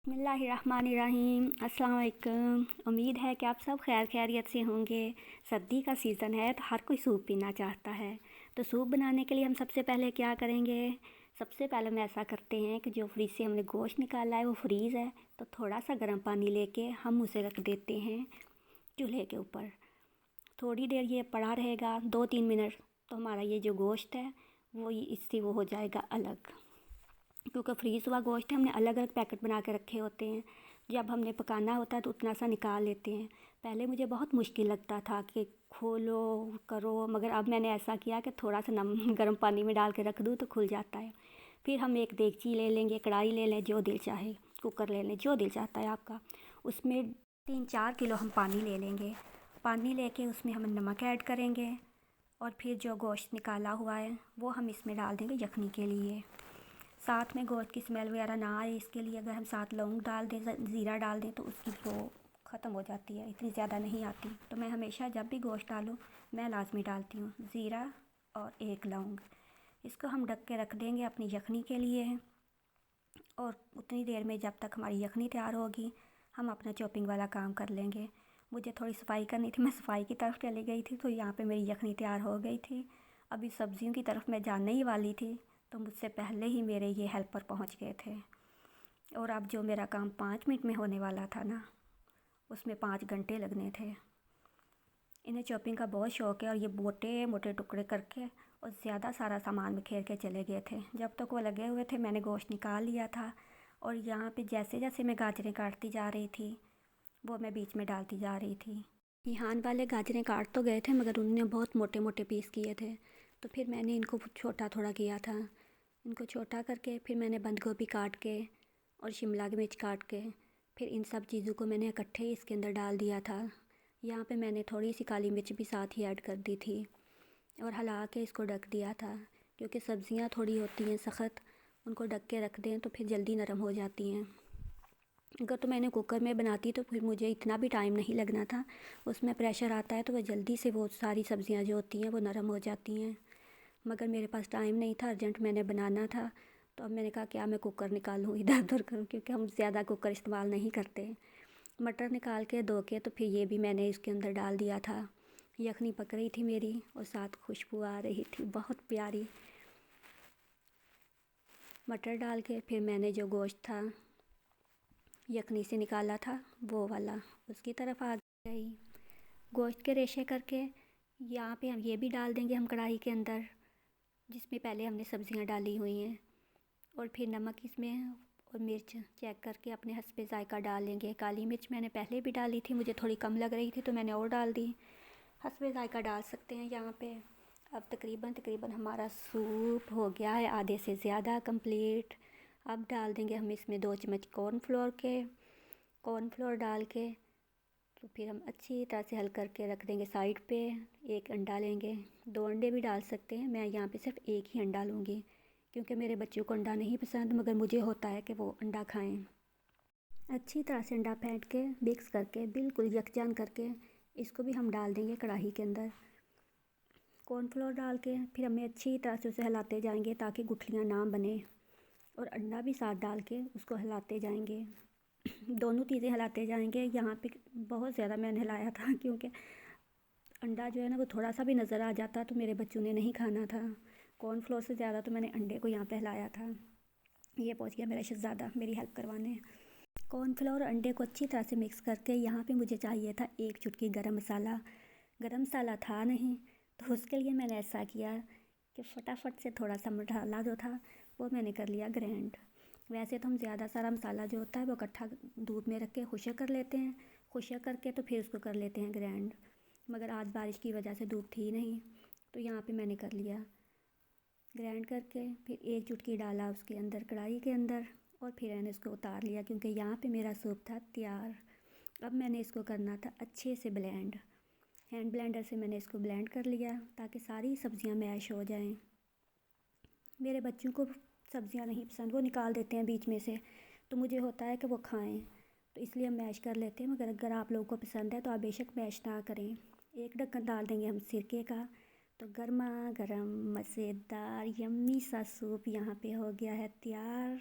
बिस्मिल्लाहिर्रहमानिर्रहीम। अस्सलाम वालेकुम। उम्मीद है कि आप सब खैर खैरियत से होंगे। सर्दी का सीज़न है तो हर कोई सूप पीना चाहता है। तो सूप बनाने के लिए हम सबसे पहले क्या करेंगे, सबसे पहले हम ऐसा करते हैं कि जो फ्रिज से हमने गोश्त निकाला है वो फ्रीज़ है, तो थोड़ा सा गर्म पानी लेके हम उसे रख देते हैं चूल्हे के ऊपर। थोड़ी देर ये पड़ा रहेगा, 2-3 मिनट, तो हमारा ये जो गोश्त है वो इससे वो हो जाएगा अलग। क्योंकि फ्रीज़ हुआ गोश्त है, हमने अलग अलग पैकेट बना के रखे होते हैं। जब हमने पकाना होता है तो उतना सा निकाल लेते हैं। पहले मुझे बहुत मुश्किल लगता था कि खोलो करो, मगर अब मैंने ऐसा किया कि थोड़ा सा गर्म पानी में डाल के रख दूँ तो खुल जाता है। फिर हम एक देगची ले लेंगे, कढ़ाई ले लें, जो दिल चाहे, कुकर ले लें, जो दिल चाहता है आपका। उसमें 3-4 किलो हम पानी ले लेंगे। पानी लेके उसमें हम नमक ऐड करेंगे और फिर जो गोश्त निकाला हुआ है वो हम इसमें डाल देंगे यखनी के लिए। साथ में गोश्त की स्मेल वगैरह ना आए इसके लिए अगर हम साथ लौंग डाल दें, ज़ीरा डाल दें तो उसकी वो ख़त्म हो जाती है, इतनी ज़्यादा नहीं आती। तो मैं हमेशा जब भी गोश्त डालूँ मैं लाजमी डालती हूँ ज़ीरा और एक लौंग। इसको हम ढक के रख देंगे अपनी यखनी के लिए। और उतनी देर में जब तक हमारी यखनी तैयार होगी हम अपना चॉपिंग वाला काम कर लेंगे। मुझे थोड़ी सफाई करनी थी, मैं सफाई की तरफ चली गई थी, तो यहाँ पे मेरी यखनी तैयार हो गई थी। अभी सब्ज़ियों की तरफ मैं जाने ही वाली थी तो मुझसे पहले ही मेरे ये हेल्पर पहुँच गए थे। और अब जो मेरा काम 5 मिनट में होने वाला था ना, उसमें 5 घंटे लगने थे। इन्हें चॉपिंग का बहुत शौक़ है और ये मोटे मोटे टुकड़े करके और ज़्यादा सारा सामान बिखेर के चले गए थे। जब तक वो लगे हुए थे मैंने गोश्त निकाल लिया था। और यहाँ पे जैसे जैसे मैं गाजरें काटती जा रही थी वो मैं बीच में डालती जा रही थी। रिहान वाले गाजरें काट तो गए थे मगर उन्होंने बहुत मोटे मोटे पीस किए थे, तो फिर मैंने इनको छोटा थोड़ा किया था। इनको छोटा करके फिर मैंने बंद गोभी काट के और शिमला की मिर्च काट के फिर इन सब चीज़ों को मैंने इकट्ठे ही इसके अंदर डाल दिया था। यहाँ पे मैंने थोड़ी सी काली मिर्च भी साथ ही ऐड कर दी थी और हिला के इसको ढक दिया था, क्योंकि सब्ज़ियाँ थोड़ी होती हैं सख्त, उनको ढक के रख दें तो फिर जल्दी नरम हो जाती हैं। अगर तो मैंने कुकर में बनाती तो फिर मुझे इतना भी टाइम नहीं लगना था। उसमें प्रेशर आता है तो वह जल्दी से वो सारी सब्ज़ियाँ जो होती हैं वो नरम हो जाती हैं। मगर मेरे पास टाइम नहीं था, अर्जेंट मैंने बनाना था, तो अब मैंने कहा क्या मैं कुकर निकालूँ इधर उधर करूँ, क्योंकि हम ज़्यादा कुकर इस्तेमाल नहीं करते। मटर निकाल के धो के तो फिर ये भी मैंने इसके अंदर डाल दिया था। यखनी पक रही थी मेरी और साथ खुशबू आ रही थी बहुत प्यारी। मटर डाल के फिर मैंने जो गोश्त था यखनी से निकाला था वो वाला उसकी तरफ आ गई। गोश्त के रेशे करके यहाँ पे हम ये भी डाल देंगे हम कढ़ाई के अंदर, जिसमें पहले हमने सब्ज़ियाँ डाली हुई हैं। और फिर नमक इसमें और मिर्च चेक करके अपने हस्बे ज़ायका डाल लेंगे। काली मिर्च मैंने पहले भी डाली थी, मुझे थोड़ी कम लग रही थी तो मैंने और डाल दी। हस्बे ज़ायका डाल सकते हैं यहाँ पे। अब तकरीबन हमारा सूप हो गया है आधे से ज़्यादा कंप्लीट। अब डाल देंगे हम इसमें 2 चम्मच कॉर्नफ्लोर डाल के तो फिर हम अच्छी तरह से हल करके रख देंगे साइड पे। एक अंडा लेंगे, 2 अंडे भी डाल सकते हैं, मैं यहाँ पे सिर्फ एक ही अंडा लूँगी क्योंकि मेरे बच्चों को अंडा नहीं पसंद, मगर मुझे होता है कि वो अंडा खाएं। अच्छी तरह से अंडा फेंट के मिक्स करके बिल्कुल यकजान करके इसको भी हम डाल देंगे कढ़ाई के अंदर। कॉर्नफ्लोर डाल के फिर हमें अच्छी तरह से उसे हिलाते जाएंगे ताकि गुठलियाँ ना बने, और अंडा भी साथ डाल के उसको हिलाते जाएंगे। दोनों चीज़ें हिलाते जाएंगे। यहाँ पे बहुत ज़्यादा मैंने हिलाया था क्योंकि अंडा जो है ना वो थोड़ा सा भी नज़र आ जाता तो मेरे बच्चों ने नहीं खाना था। कॉर्नफ्लोर से ज़्यादा तो मैंने अंडे को यहाँ पे हिलाया था। ये पहुँच गया मेरा शहज़ादा मेरी हेल्प करवाने। कॉर्नफ्लोर और अंडे को अच्छी तरह से मिक्स करके यहाँ पे मुझे चाहिए था 1 चुटकी गरम मसाला। गरम मसाला था नहीं तो उसके लिए मैंने ऐसा किया कि फटाफट से थोड़ा सा मसाला जो था वो मैंने कर लिया ग्राइंड। वैसे तो हम ज़्यादा सारा मसाला जो होता है वो इकट्ठा दूध में रख के खुशक कर लेते हैं, खुशक करके तो फिर उसको कर लेते हैं ग्राइंड, मगर आज बारिश की वजह से दूध थी नहीं तो यहाँ पे मैंने कर लिया ग्राइंड करके। फिर 1 चुटकी डाला उसके अंदर कढ़ाई के अंदर और फिर मैंने इसको उतार लिया क्योंकि यहाँ पे मेरा सूप था तैयार। अब मैंने इसको करना था अच्छे से ब्लेंड, हैंड ब्लेंडर से मैंने इसको ब्लेंड कर लिया ताकि सारी सब्ज़ियाँ मैश हो जाएं। मेरे बच्चों को सब्ज़ियाँ नहीं पसंद, वो निकाल देते हैं बीच में से, तो मुझे होता है कि वो खाएं, तो इसलिए हम मैश कर लेते हैं। मगर अगर आप लोगों को पसंद है तो आप बेशक मैश ना करें। एक ढक्कन डाल देंगे हम सिरके का, तो गर्मा गर्म मज़ेदार यम्मी सा सूप यहाँ पे हो गया है तैयार।